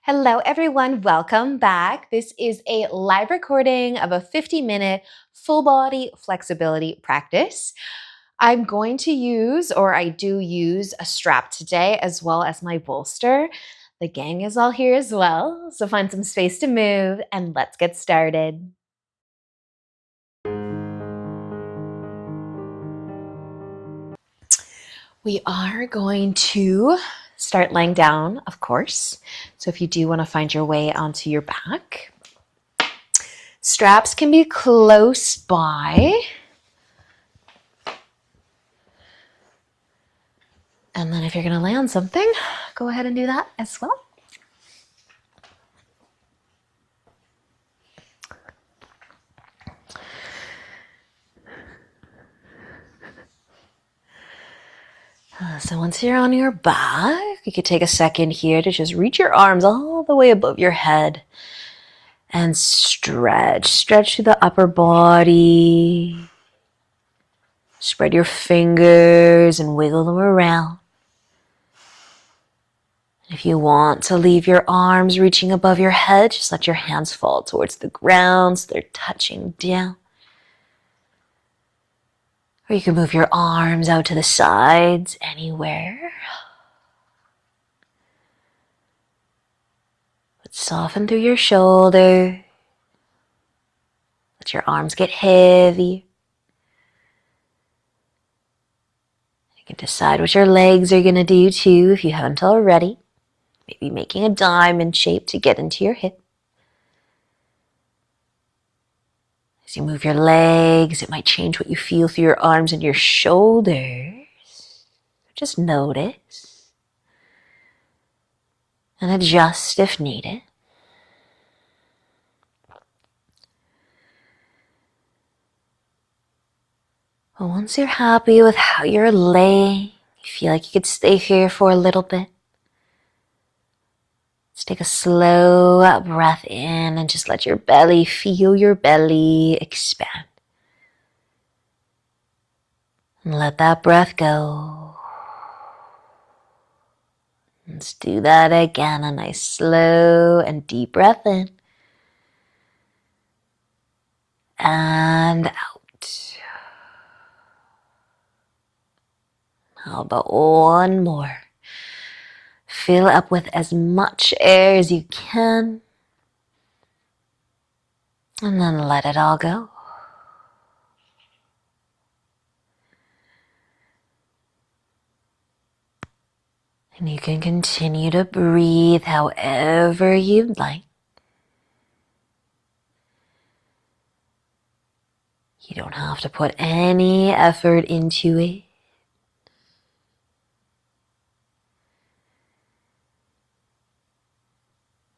Hello, everyone. Welcome back. This is a live recording of a 50-minute full body flexibility practice. I'm going to use, or I do use, a strap today as well as my bolster. The gang is all here as well, so find some space to move and let's get started. We are going to start laying down, of course. So if you do want to find your way onto your back, straps can be close by. And then if you're going to lay on something, go ahead and do that as well. So once you're on your back, you could take a second here to just reach your arms all the way above your head and stretch. Stretch through the upper body. Spread your fingers and wiggle them around. If you want to leave your arms reaching above your head, just let your hands fall towards the ground so they're touching down. Or you can move your arms out to the sides anywhere. But soften through your shoulder. Let your arms get heavy. You can decide what your legs are going to do too if you haven't already. Maybe making a diamond shape to get into your hip. As you move your legs, it might change what you feel through your arms and your shoulders. Just notice and adjust if needed. But once you're happy with how you're laying, you feel like you could stay here for a little bit. Let's take a slow breath in and just let your belly, feel your belly expand. And let that breath go. Let's do that again. A nice slow and deep breath in. And out. How about one more? Fill up with as much air as you can. And then let it all go. And you can continue to breathe however you'd like. You don't have to put any effort into it.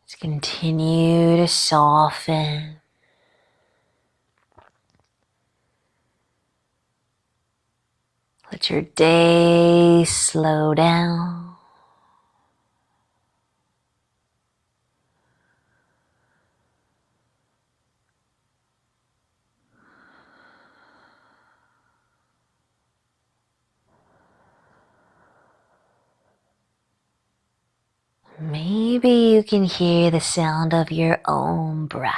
Just continue to soften. Let your day slow down. Maybe you can hear the sound of your own breath.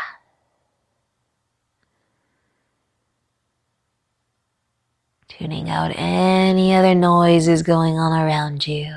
Tuning out any other noises going on around you.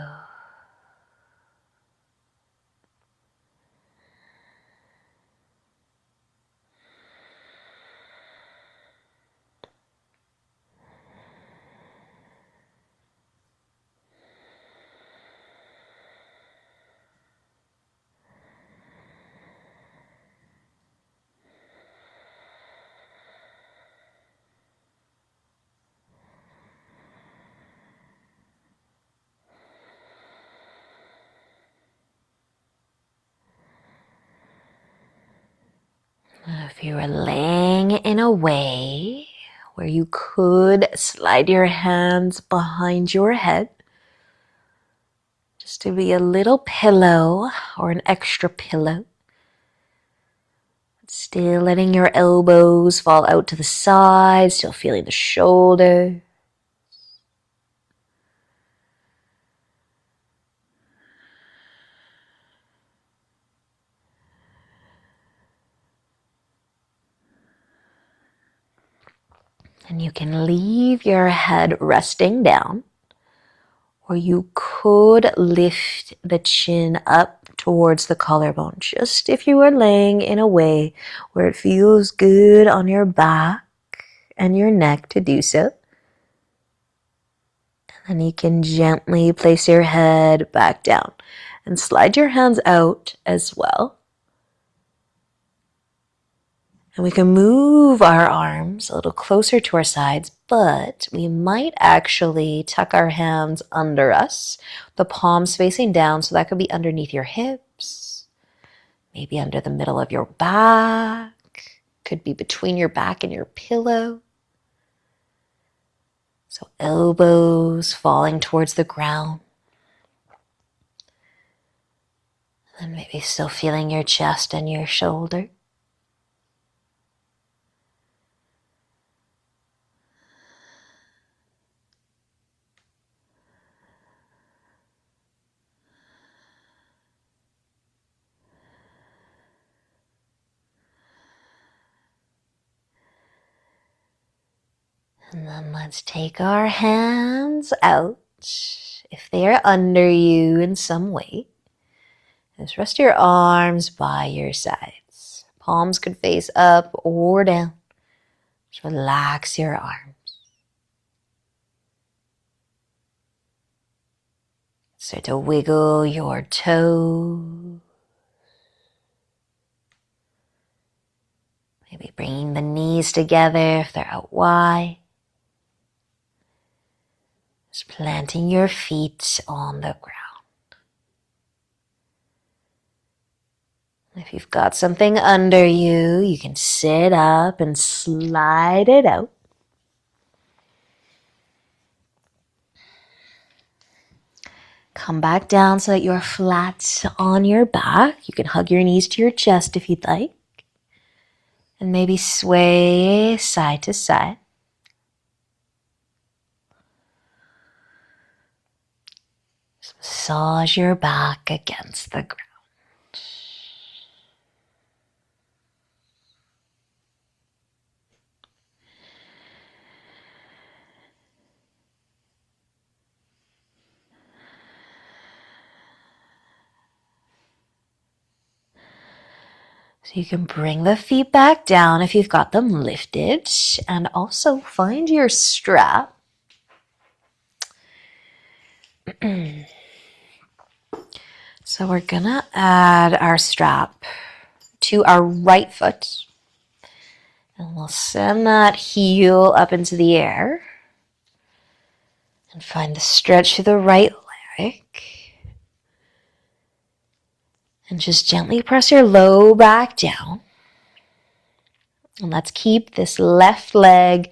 If you were laying in a way where you could slide your hands behind your head, just to be a little pillow or an extra pillow, still letting your elbows fall out to the side, still feeling the shoulder. And you can leave your head resting down, or you could lift the chin up towards the collarbone, just if you were laying in a way where it feels good on your back and your neck to do so. And you can gently place your head back down and slide your hands out as well. And we can move our arms a little closer to our sides, but we might actually tuck our hands under us, the palms facing down, so that could be underneath your hips, maybe under the middle of your back, could be between your back and your pillow. So elbows falling towards the ground. And maybe still feeling your chest and your shoulder. And then let's take our hands out. If they are under you in some way, just rest your arms by your sides. Palms could face up or down. Just relax your arms. Start to wiggle your toes. Maybe bringing the knees together if they're out wide. Just planting your feet on the ground. If you've got something under you, you can sit up and slide it out. Come back down so that you're flat on your back. You can hug your knees to your chest if you'd like. And maybe sway side to side. Just massage your back against the ground. So you can bring the feet back down if you've got them lifted, and also find your strap. So we're gonna add our strap to our right foot, and we'll send that heel up into the air and find the stretch through the right leg. And just gently press your low back down. And let's keep this left leg,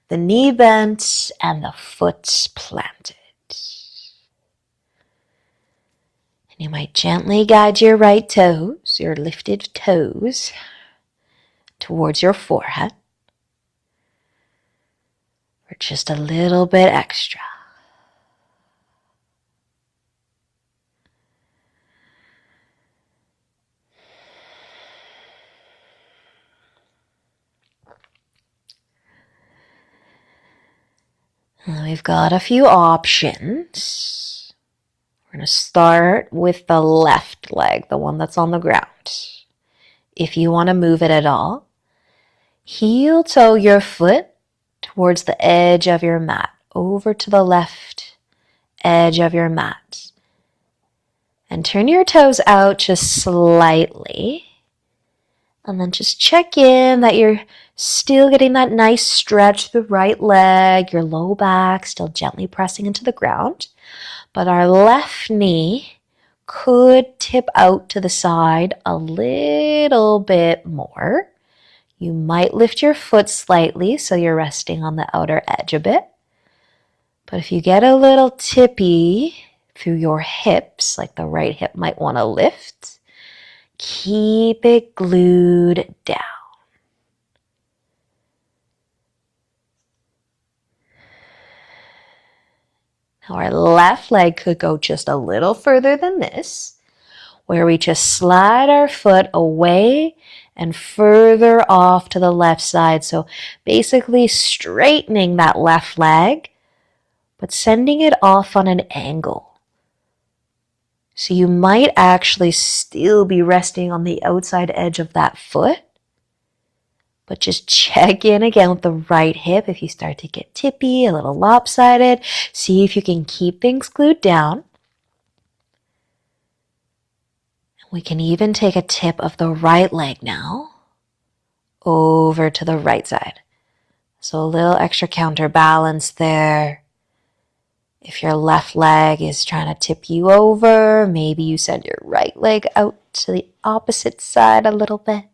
the knee bent, and the foot planted. And you might gently guide your right toes, your lifted toes, towards your forehead. For just a little bit extra. And we've got a few options. We're going to start with the left leg, the one that's on the ground. If you want to move it at all, heel toe your foot towards the edge of your mat, over to the left edge of your mat. And turn your toes out just slightly. And then just check in that you're still getting that nice stretch through the right leg, your low back still gently pressing into the ground. But our left knee could tip out to the side a little bit more. You might lift your foot slightly so you're resting on the outer edge a bit. But if you get a little tippy through your hips, like the right hip might want to lift, keep it glued down. Now our left leg could go just a little further than this, where we just slide our foot away and further off to the left side. So basically straightening that left leg, but sending it off on an angle. So you might actually still be resting on the outside edge of that foot, but just check in again with the right hip. If you start to get tippy, a little lopsided, see if you can keep things glued down. We can even take a tip of the right leg now over to the right side. So a little extra counterbalance there. If your left leg is trying to tip you over, maybe you send your right leg out to the opposite side a little bit.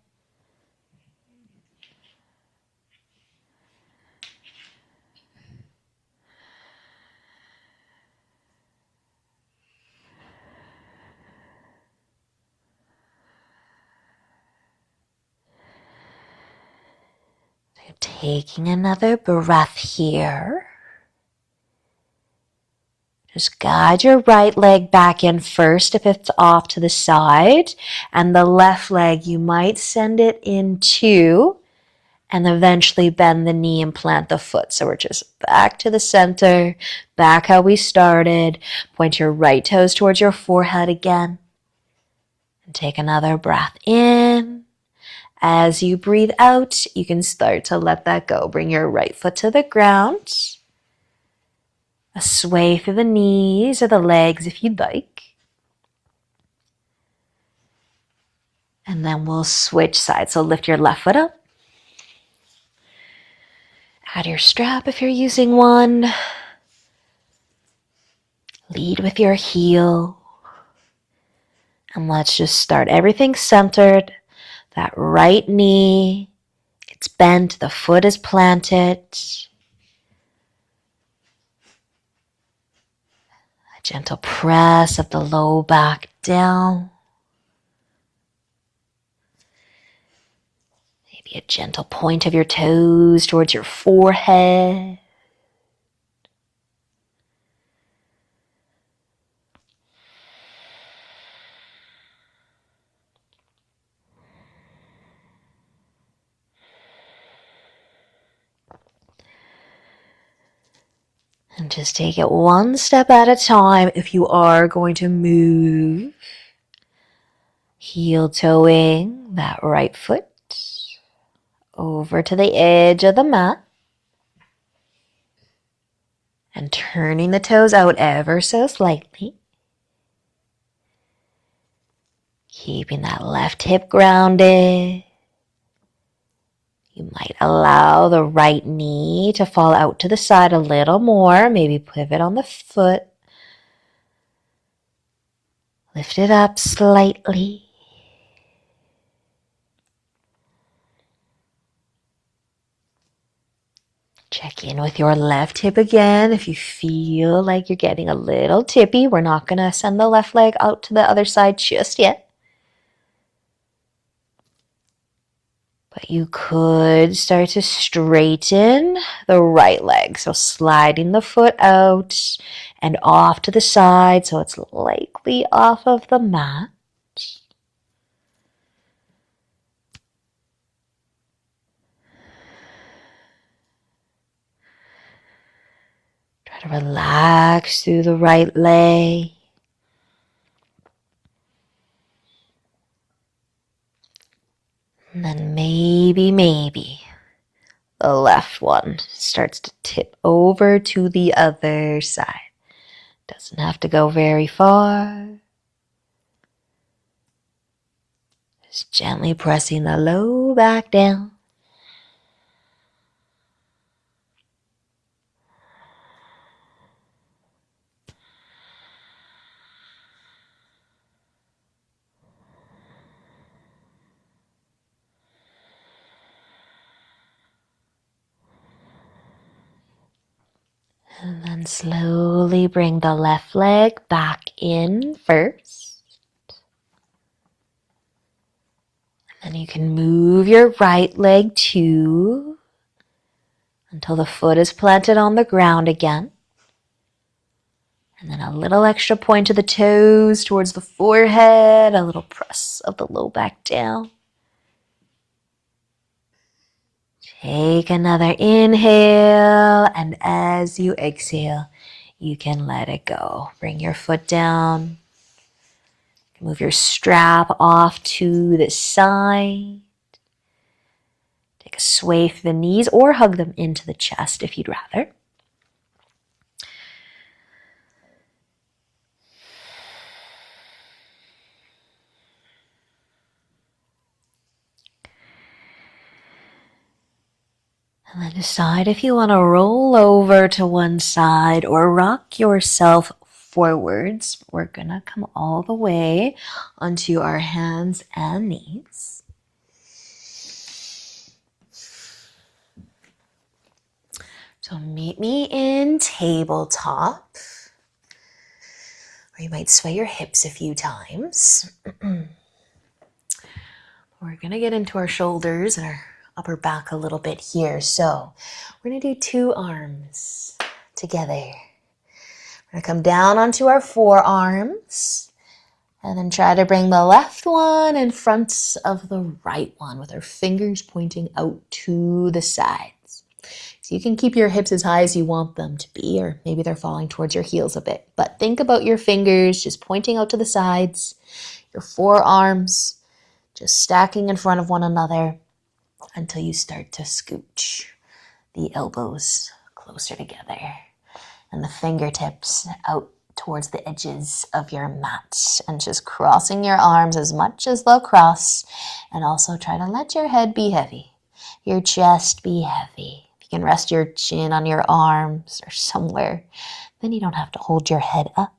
So taking another breath here. Just guide your right leg back in first if it's off to the side, and the left leg you might send it into and eventually bend the knee and plant the foot. So we're just back to the center, back how we started. Point your right toes towards your forehead again. And take another breath in. As you breathe out, you can start to let that go. Bring your right foot to the ground. A sway through the knees or the legs if you'd like. And then we'll switch sides. So lift your left foot up. Add your strap if you're using one. Lead with your heel. And let's just start everything centered. That right knee, it's bent, the foot is planted. A gentle press of the low back down. Maybe a gentle point of your toes towards your forehead. And just take it one step at a time. If you are going to move, heel toeing that right foot over to the edge of the mat. And turning the toes out ever so slightly. Keeping that left hip grounded. You might allow the right knee to fall out to the side a little more. Maybe pivot on the foot. Lift it up slightly. Check in with your left hip again. If you feel like you're getting a little tippy, we're not going to send the left leg out to the other side just yet. But you could start to straighten the right leg. So sliding the foot out and off to the side so it's lightly off of the mat. Try to relax through the right leg. And then maybe the left one starts to tip over to the other side. Doesn't have to go very far. Just gently pressing the low back down. And then slowly bring the left leg back in first. And then you can move your right leg too until the foot is planted on the ground again. And then a little extra point of the toes towards the forehead, a little press of the low back down. Take another inhale, and as you exhale, you can let it go. Bring your foot down. Move your strap off to the side. Take a sway through the knees or hug them into the chest if you'd rather. And then decide if you want to roll over to one side or rock yourself forwards. We're going to come all the way onto our hands and knees. So meet me in tabletop. Or you might sway your hips a few times. We're going to get into our shoulders and our upper back a little bit here. So we're going to do 2 arms together. We're going to come down onto our forearms and then try to bring the left one in front of the right one with our fingers pointing out to the sides. So you can keep your hips as high as you want them to be, or maybe they're falling towards your heels a bit. But think about your fingers just pointing out to the sides, your forearms just stacking in front of one another until you start to scooch the elbows closer together and the fingertips out towards the edges of your mat, and just crossing your arms as much as they'll cross, and also try to let your head be heavy, your chest be heavy. If you can rest your chin on your arms or somewhere, then you don't have to hold your head up.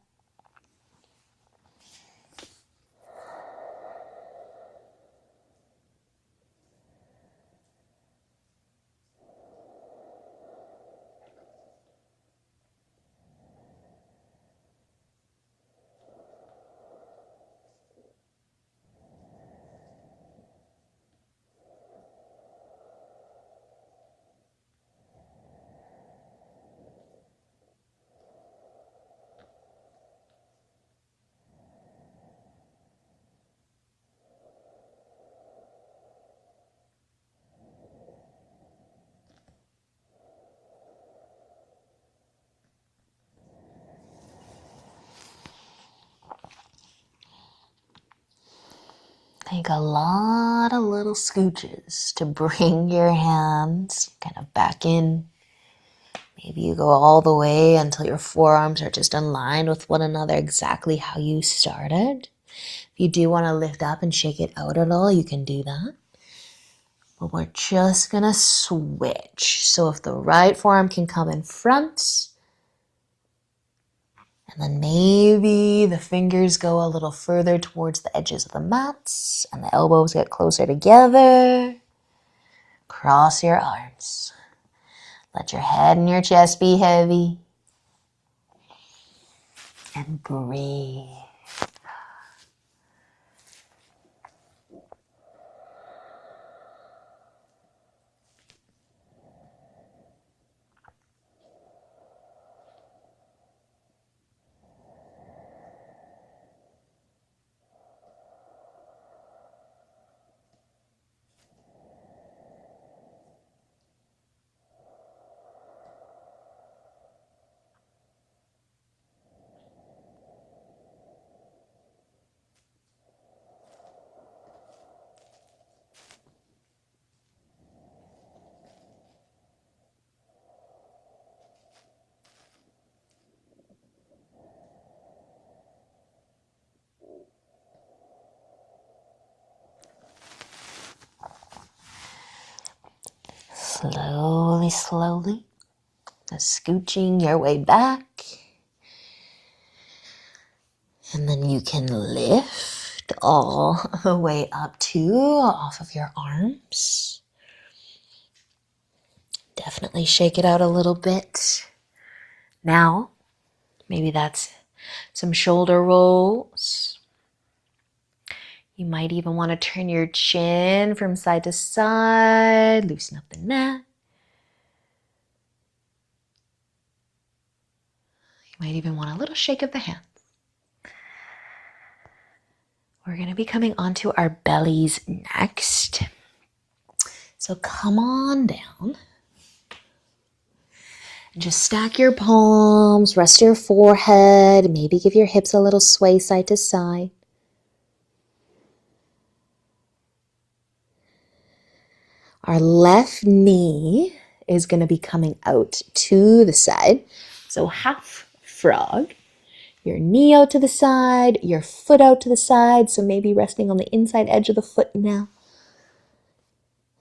Take a lot of little scooches to bring your hands kind of back in. Maybe you go all the way until your forearms are just aligned with one another, exactly how you started. If you do want to lift up and shake it out at all, you can do that. But we're just going to switch. So if the right forearm can come in front, and then maybe the fingers go a little further towards the edges of the mats and the elbows get closer together. Cross your arms. Let your head and your chest be heavy. And breathe. Slowly, slowly, scooching your way back. And then you can lift all the way up to off of your arms. Definitely shake it out a little bit. Now, maybe that's some shoulder rolls. You might even want to turn your chin from side to side, loosen up the neck. Might even want a little shake of the hands. We're going to be coming onto our bellies next. So come on down. And just stack your palms, rest your forehead, maybe give your hips a little sway side to side. Our left knee is going to be coming out to the side. So half frog. Your knee out to the side, your foot out to the side. So maybe resting on the inside edge of the foot now.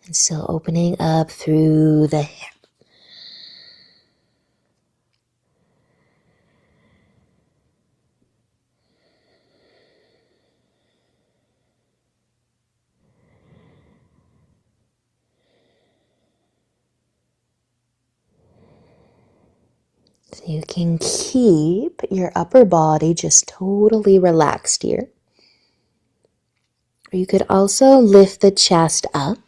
And still opening up through the hip. So you can keep your upper body just totally relaxed here. Or you could also lift the chest up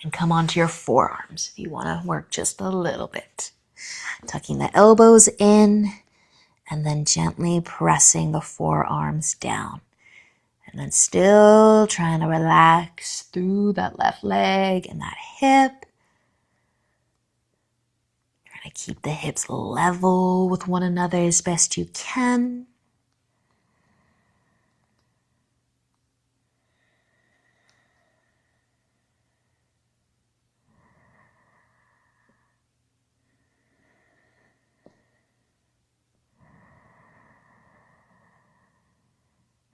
and come onto your forearms if you want to work just a little bit. Tucking the elbows in and then gently pressing the forearms down. And then still trying to relax through that left leg and that hip. Trying to keep the hips level with one another as best you can.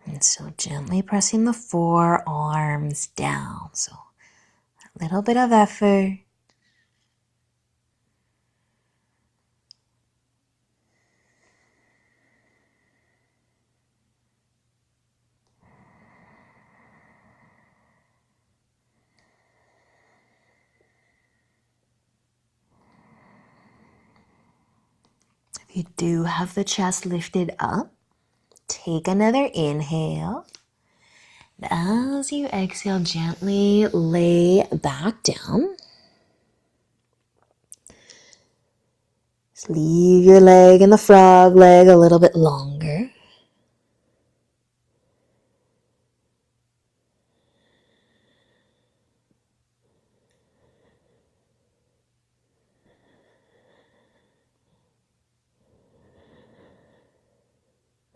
And so gently pressing the forearms down. So a little bit of effort. If you do have the chest lifted up, take another inhale. And as you exhale, gently lay back down. Just leave your leg and the frog leg a little bit longer.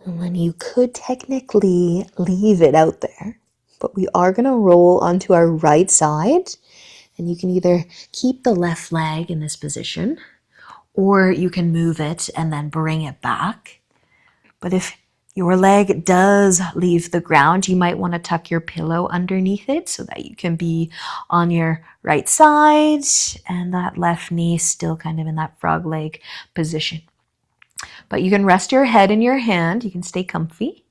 And then you could technically leave it out there, but we are going to roll onto our right side. And you can either keep the left leg in this position, or you can move it and then bring it back. But if your leg does leave the ground, you might want to tuck your pillow underneath it so that you can be on your right side and that left knee still kind of in that frog leg position. But you can rest your head in your hand. You can stay comfy.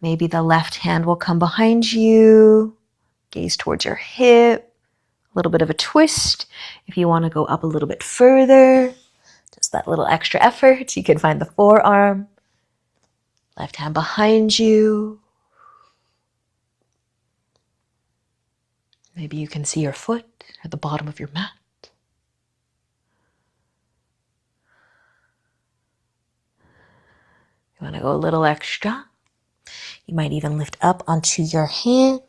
Maybe the left hand will come behind you. Gaze towards your hip. A little bit of a twist. If you want to go up a little bit further, just that little extra effort, you can find the forearm. Left hand behind you. Maybe you can see your foot at the bottom of your mat. You want to go a little extra. You might even lift up onto your hand.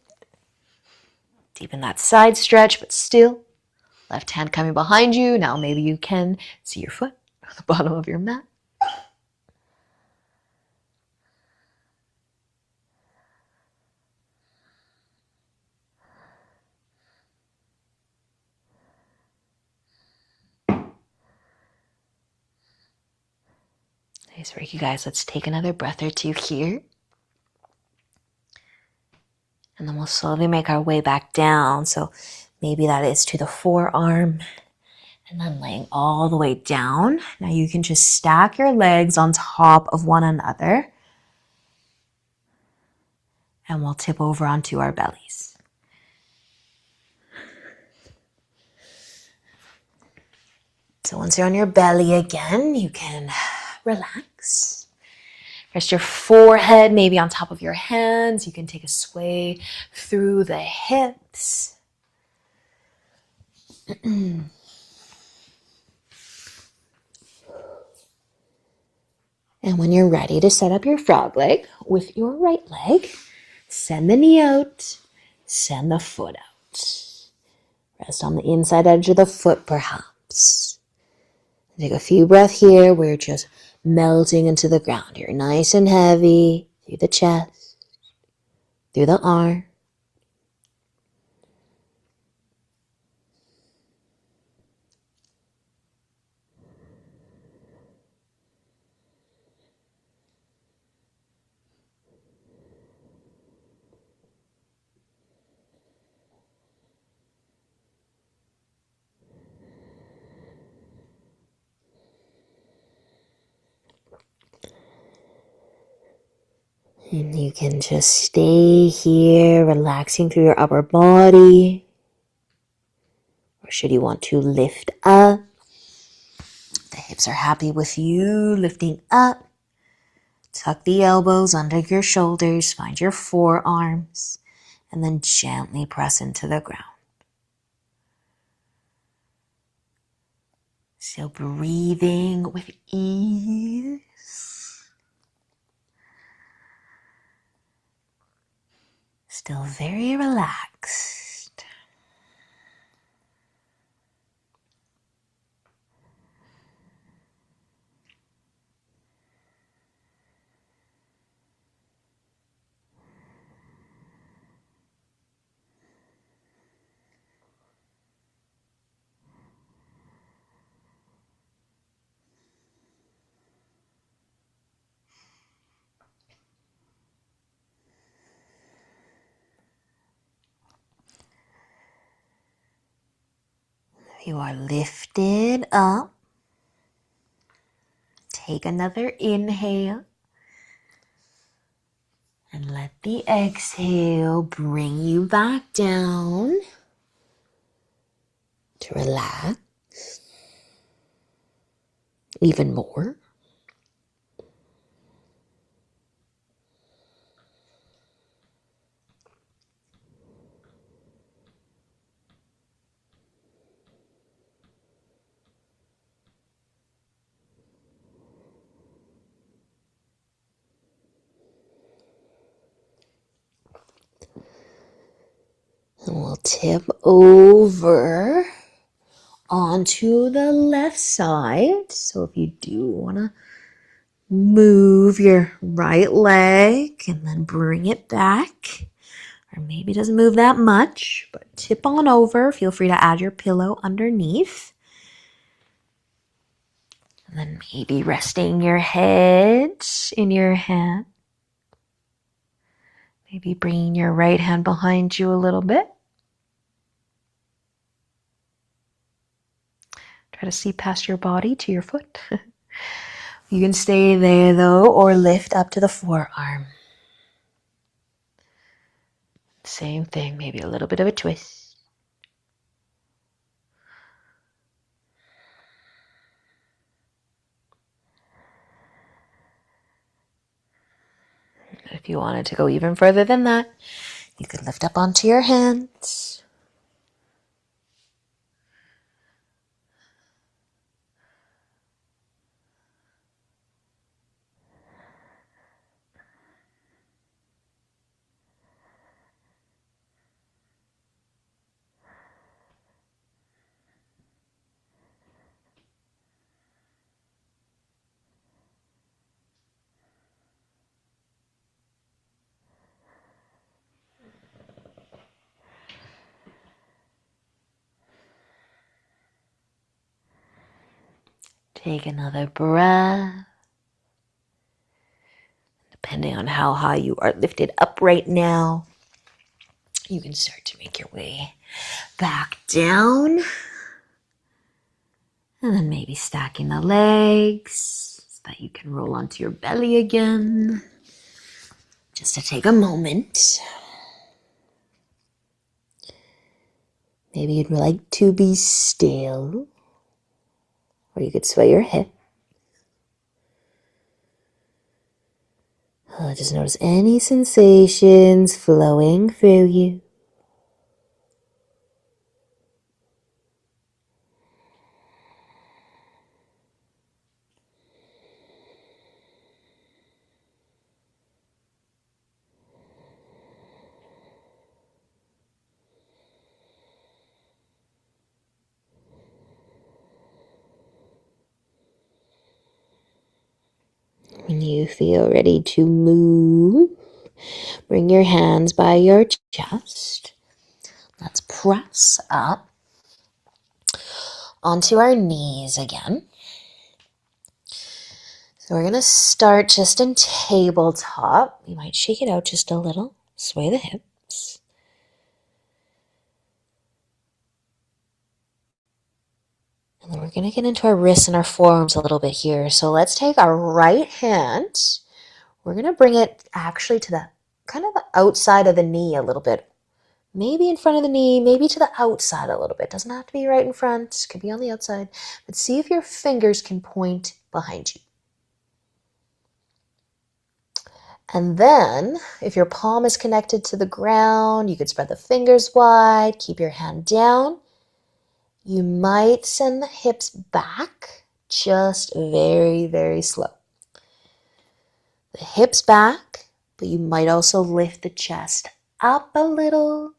Deepen that side stretch, but still. Left hand coming behind you. Now maybe you can see your foot at the bottom of your mat. Nice work, you guys. Let's take another breath or two here. And then we'll slowly make our way back down. So maybe that is to the forearm. And then laying all the way down. Now you can just stack your legs on top of one another. And we'll tip over onto our bellies. So once you're on your belly again, you can relax. Rest your forehead maybe on top of your hands. You can take a sway through the hips. And when you're ready to set up your frog leg with your right leg, send the knee out, send the foot out. Rest on the inside edge of the foot perhaps. Take a few breaths here. We're just melting into the ground. You're nice and heavy through the chest, through the arm. And you can just stay here, relaxing through your upper body. Or should you want to lift up? The hips are happy with you lifting up. Tuck the elbows under your shoulders, find your forearms, and then gently press into the ground. So breathing with ease. Still very relaxed. You are lifted up. Take another inhale. And let the exhale bring you back down to relax even more. And we'll tip over onto the left side. So if you do want to move your right leg and then bring it back, or maybe it doesn't move that much, but tip on over. Feel free to add your pillow underneath. And then maybe resting your head in your hand. Maybe bringing your right hand behind you a little bit. Try to see past your body to your foot. You can stay there though, or lift up to the forearm. Same thing, maybe a little bit of a twist. If you wanted to go even further than that, you could lift up onto your hands. Take another breath. Depending on how high you are lifted up right now, you can start to make your way back down. And then maybe stacking the legs so that you can roll onto your belly again. Just to take a moment. Maybe you'd like to be still. Or you could sway your hip. Just notice any sensations flowing through you. When you feel ready to move, bring your hands by your chest. Let's press up onto our knees again. So we're going to start just in tabletop. You might shake it out just a little, sway the hips. And then we're going to get into our wrists and our forearms a little bit here. So let's take our right hand. We're going to bring it actually to the kind of the outside of the knee a little bit. Maybe in front of the knee, maybe to the outside a little bit. Doesn't have to be right in front, could be on the outside. But see if your fingers can point behind you. And then, if your palm is connected to the ground, you could spread the fingers wide, keep your hand down. You might send the hips back, just very, very slow. The hips back, but you might also lift the chest up a little.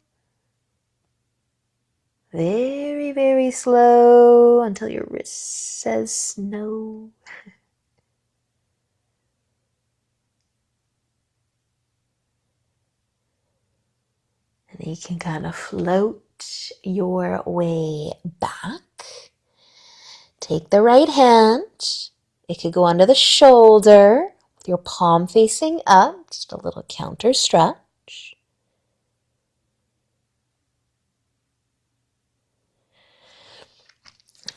Very, very slow until your wrist says no. And you can kind of float your way back. Take the right hand. It could go under the shoulder with your palm facing up. Just a little counter stretch.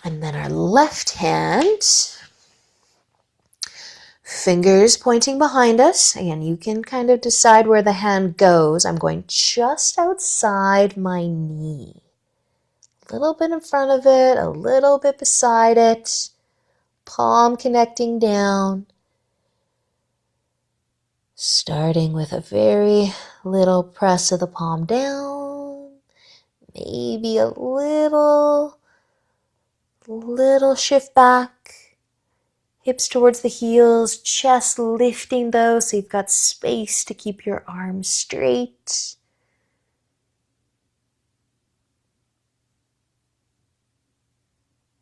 And then our left hand, fingers pointing behind us. Again, you can kind of decide where the hand goes. I'm going just outside my knee. A little bit in front of it, a little bit beside it. Palm connecting down. Starting with a very little press of the palm down. Maybe a little shift back. Hips towards the heels, chest lifting though, so you've got space to keep your arms straight.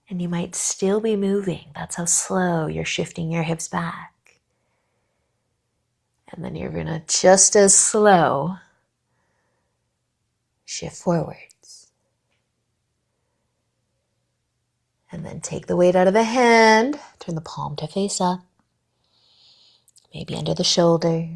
And you might still be moving. That's how slow you're shifting your hips back. And then you're gonna just as slow shift forwards. And then take the weight out of the hand, turn the palm to face up, maybe under the shoulder.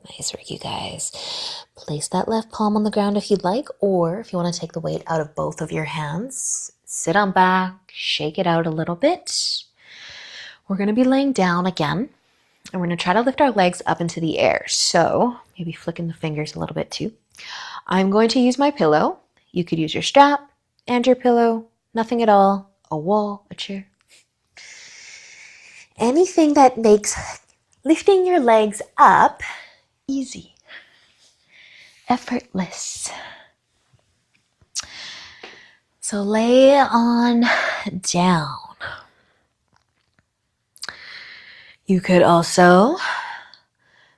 Nice work, you guys. Place that left palm on the ground if you'd like, or if you want to take the weight out of both of your hands, sit on back, shake it out a little bit. We're going to be laying down again, and we're going to try to lift our legs up into the air. So maybe flicking the fingers a little bit too. I'm going to use my pillow. You could use your strap and your pillow, nothing at all, a wall, a chair. Anything that makes lifting your legs up easy, effortless. So lay on down. You could also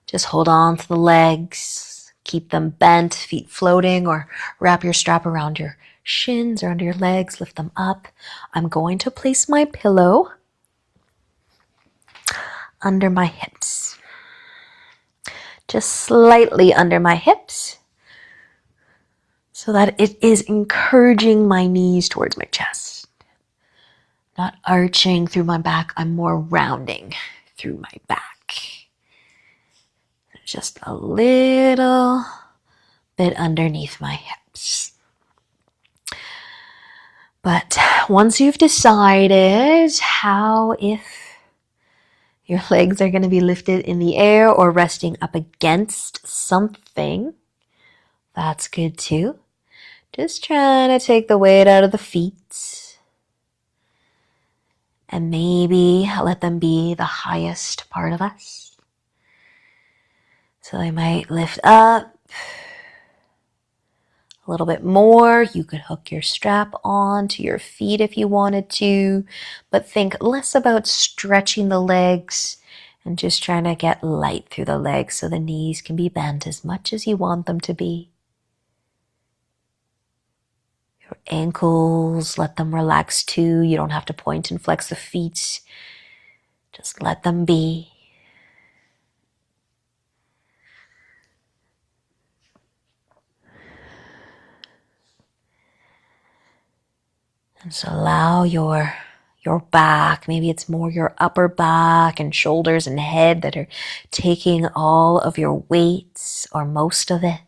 just hold on to the legs, keep them bent, feet floating, or wrap your strap around your shins or under your legs, lift them up. I'm going to place my pillow under my hips. Just slightly under my hips so that it is encouraging my knees towards my chest. Not arching through my back, I'm more rounding through my back. Just a little bit underneath my hips. But once you've decided if your legs are going to be lifted in the air or resting up against something, that's good too. Just trying to take the weight out of the feet and maybe let them be the highest part of us. So they might lift up a little bit more. You could hook your strap on to your feet if you wanted to, but think less about stretching the legs and just trying to get light through the legs so the knees can be bent as much as you want them to be. Your ankles, let them relax too. You don't have to point and flex the feet. Just let them be. And so allow your back, maybe it's more your upper back and shoulders and head that are taking all of your weight or most of it.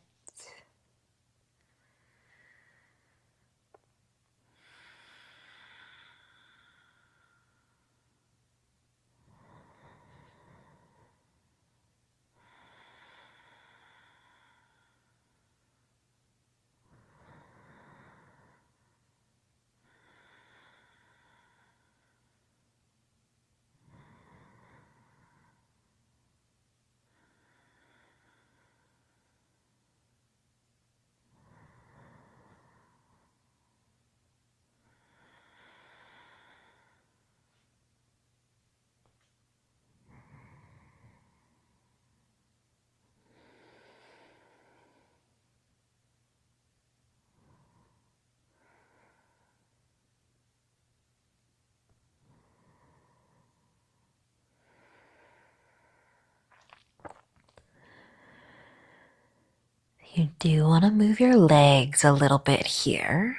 You do want to move your legs a little bit here.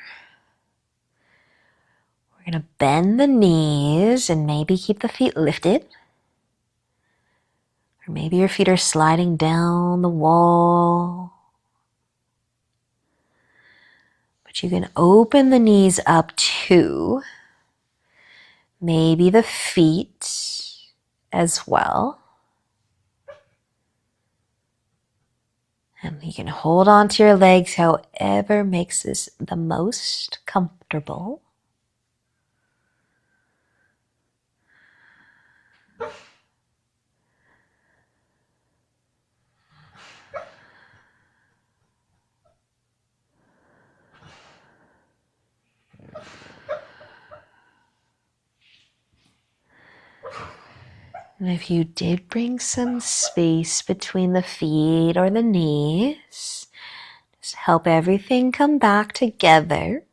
We're going to bend the knees and maybe keep the feet lifted. Or maybe your feet are sliding down the wall. But you can open the knees up too. Maybe the feet as well. And you can hold on to your legs however makes this the most comfortable. And if you did bring some space between the feet or the knees, just help everything come back together.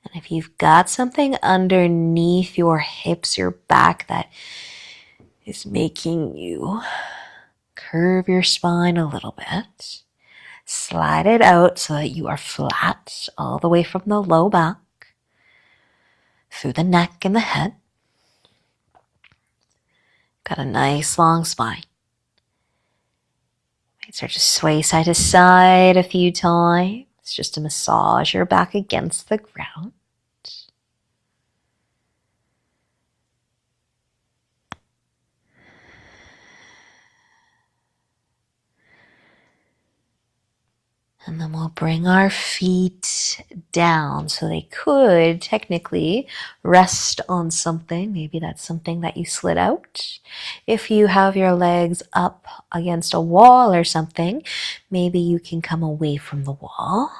And if you've got something underneath your hips, your back that is making you curve your spine a little bit, slide it out so that you are flat all the way from the low back, through the neck and the head. Got a nice long spine. Might start to sway side to side a few times, just to massage your back against the ground. And then we'll bring our feet down so they could technically rest on something. Maybe that's something that you slid out. If you have your legs up against a wall or something, maybe you can come away from the wall.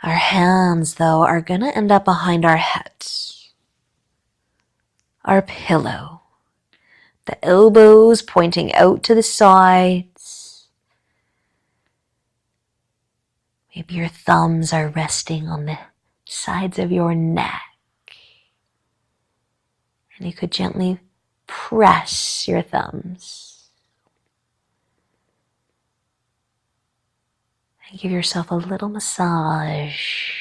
Our hands, though, are going to end up behind our heads. Our pillow. The elbows pointing out to the sides. Maybe your thumbs are resting on the sides of your neck. And you could gently press your thumbs. And give yourself a little massage.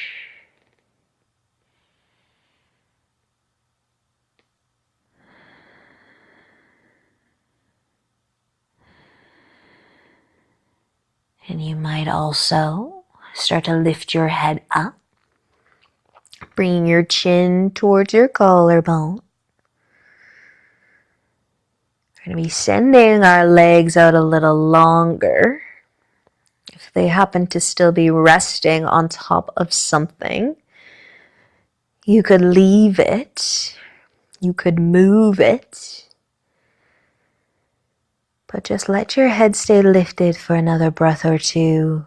And you might also start to lift your head up, bringing your chin towards your collarbone. We're going to be sending our legs out a little longer. If they happen to still be resting on top of something, you could leave it. You could move it. But just let your head stay lifted for another breath or two.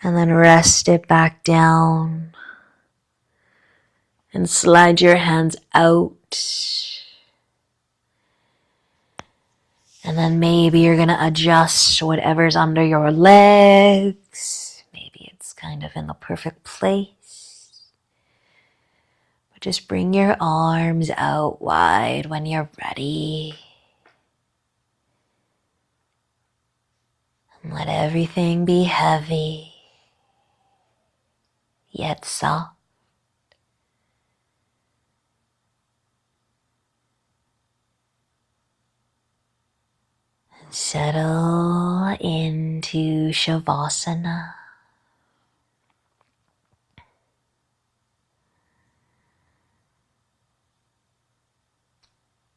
And then rest it back down. And slide your hands out. And then maybe you're going to adjust whatever's under your legs. Maybe it's kind of in the perfect place. But just bring your arms out wide when you're ready. And let everything be heavy, yet soft. Settle into Shavasana.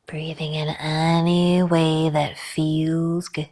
Breathing in any way that feels good.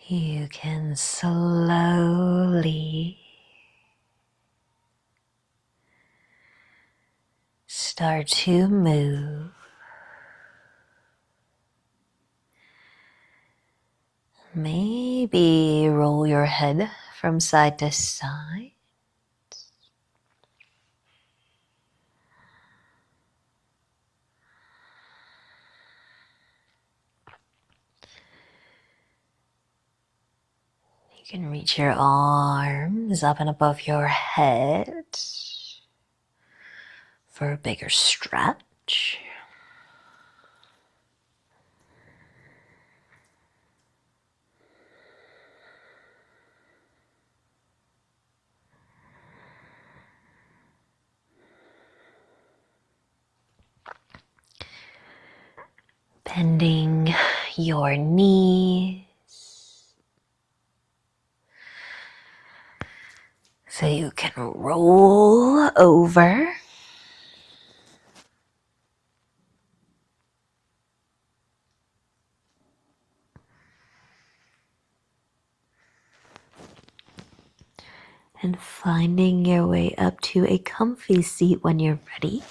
You can slowly start to move. Maybe roll your head from side to side. You can reach your arms up and above your head for a bigger stretch. Bending your knees so you can roll over. And finding your way up to a comfy seat when you're ready.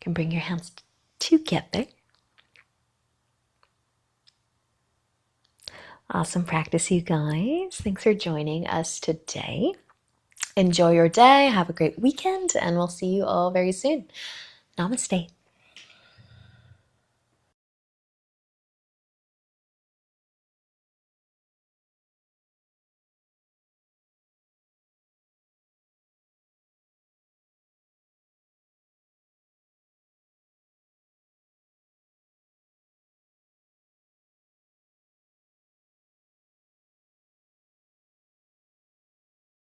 You can bring your hands together. Awesome practice, you guys. Thanks for joining us today. Enjoy your day. Have a great weekend, and we'll see you all very soon. Namaste.